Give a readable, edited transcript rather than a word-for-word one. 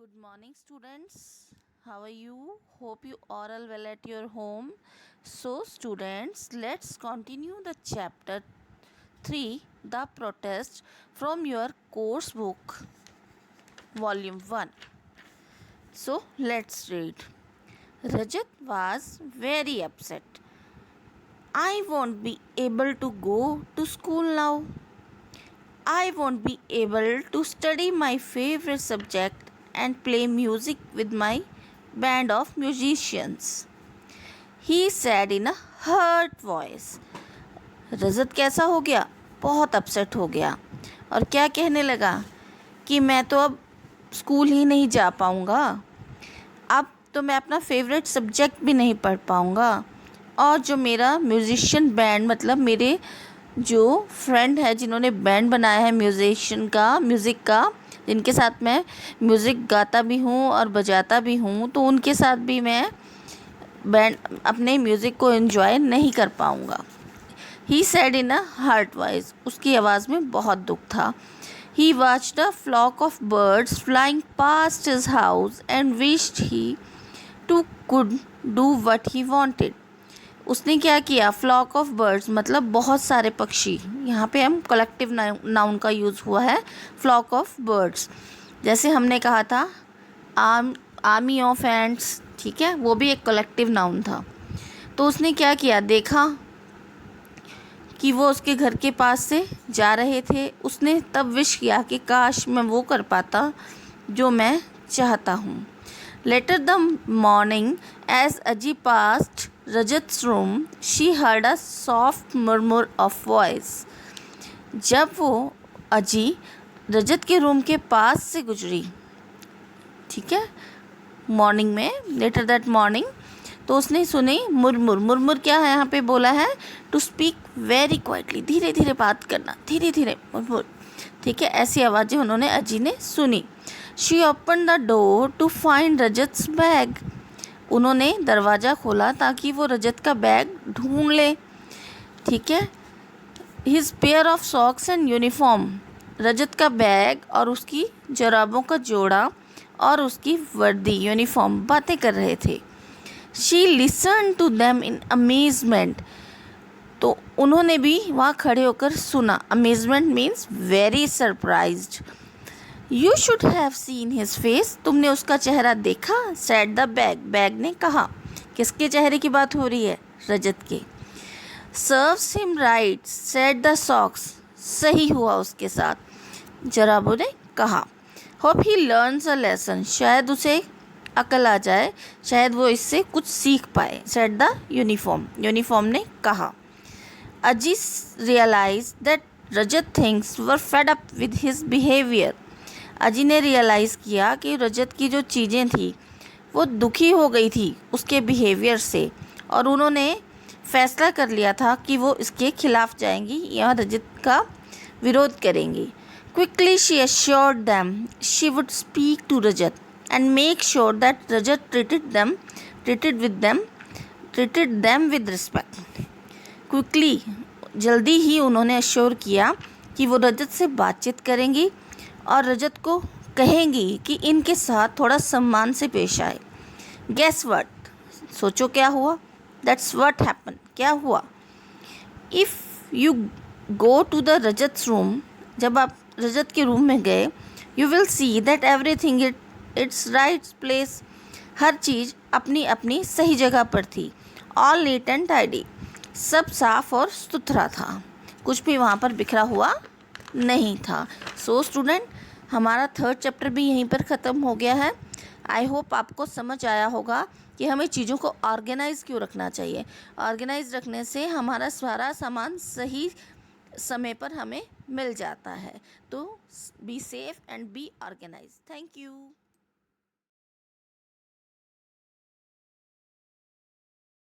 Good morning, students. How are you? Hope you are all well at your home. So, students, let's continue the chapter 3, The Protest, from your course book, volume 1. So, let's read. Rajat was very upset. I won't be able to go to school now. I won't be able to study my favorite subject and play music with my band of musicians, he said in a hurt voice. रजत कैसा हो गया? बहुत upset हो गया और क्या कहने लगा कि मैं तो अब स्कूल ही नहीं जा पाऊँगा, अब तो मैं अपना फेवरेट सब्जेक्ट भी नहीं पढ़ पाऊँगा और जो मेरा म्यूज़िशियन बैंड मतलब मेरे जो फ्रेंड है जिन्होंने बैंड बनाया है म्यूज़िक का जिनके साथ मैं म्यूज़िक गाता भी हूँ और बजाता भी हूँ, तो उनके साथ भी मैं बैंड अपने म्यूज़िक को एंजॉय नहीं कर पाऊँगा. He said in a heart voice, उसकी आवाज़ में बहुत दुख था. He watched a flock of birds flying past his house and wished he too could do what he wanted. उसने क्या किया? फ्लॉक ऑफ बर्ड्स मतलब बहुत सारे पक्षी. यहाँ पे हम कलेक्टिव नाउन का यूज़ हुआ है. फ्लॉक ऑफ बर्ड्स जैसे हमने कहा था आर्मी ऑफ एंट्स, ठीक है, वो भी एक कलेक्टिव नाउन था. तो उसने क्या किया? देखा कि वो उसके घर के पास से जा रहे थे. उसने तब विश किया कि काश मैं वो कर पाता जो मैं चाहता हूँ. Later the morning, as Aji passed Rajat's room, she heard a soft murmur of voice. जब वो अजी रजत के रूम के पास से गुजरी, ठीक है, मॉर्निंग में, लेटर दैट मॉर्निंग, तो उसने सुनी मुरमुर क्या है यहाँ पे बोला है? टू स्पीक वेरी क्वाइटली, धीरे धीरे बात करना, धीरे धीरे मुरमुर, ठीक है, ऐसी आवाज़ें उन्होंने अजी ने सुनी. She opened the door to find Rajat's bag. उन्होंने दरवाज़ा खोला ताकि वो रजत का बैग ढूंढ ले, ठीक है. His pair of socks and uniform, रजत का बैग और उसकी जुराबों का जोड़ा और उसकी वर्दी यूनिफॉर्म बातें कर रहे थे. She listened to them in amazement. तो उन्होंने भी वहाँ खड़े होकर सुना. Amazement means very surprised. You should have seen his face. तुमने उसका चेहरा देखा. said the bag. बैग ने कहा. किसके चेहरे की बात हो रही है? रजत के. serves him right, said the socks. सही हुआ उसके साथ, जराबों ने कहा. hope he learns a lesson. शायद उसे अकल आ जाए, शायद वो इससे कुछ सीख पाए. said the uniform. यूनिफॉर्म ने कहा. Aji realized that Rajat things were fed up with his behavior. अजी ने रियलाइज़ किया कि रजत की जो चीज़ें थी वो दुखी हो गई थी उसके बिहेवियर से, और उन्होंने फ़ैसला कर लिया था कि वो इसके खिलाफ़ जाएंगी या रजत का विरोध करेंगी. Quickly she assured them she would speak to Rajat and make sure that Rajat treated them with respect. Quickly, जल्दी ही उन्होंने एश्योर किया कि वो रजत से बातचीत करेंगी और रजत को कहेंगी कि इनके साथ थोड़ा सम्मान से पेश आए. गेस व्हाट, सोचो क्या हुआ? That's what happen. क्या हुआ? If you go to the Rajat's room, जब आप रजत के रूम में गए, you will see that everything it's right place. हर चीज़ अपनी अपनी सही जगह पर थी. ऑल नीट एंड टाइडी, सब साफ और सुथरा था, कुछ भी वहाँ पर बिखरा हुआ नहीं था. सो स्टूडेंट, हमारा थर्ड चैप्टर भी यहीं पर ख़त्म हो गया है. आई होप आपको समझ आया होगा कि हमें चीज़ों को ऑर्गेनाइज़ क्यों रखना चाहिए. ऑर्गेनाइज रखने से हमारा सारा सामान सही समय पर हमें मिल जाता है. तो be safe and be organize. Thank you.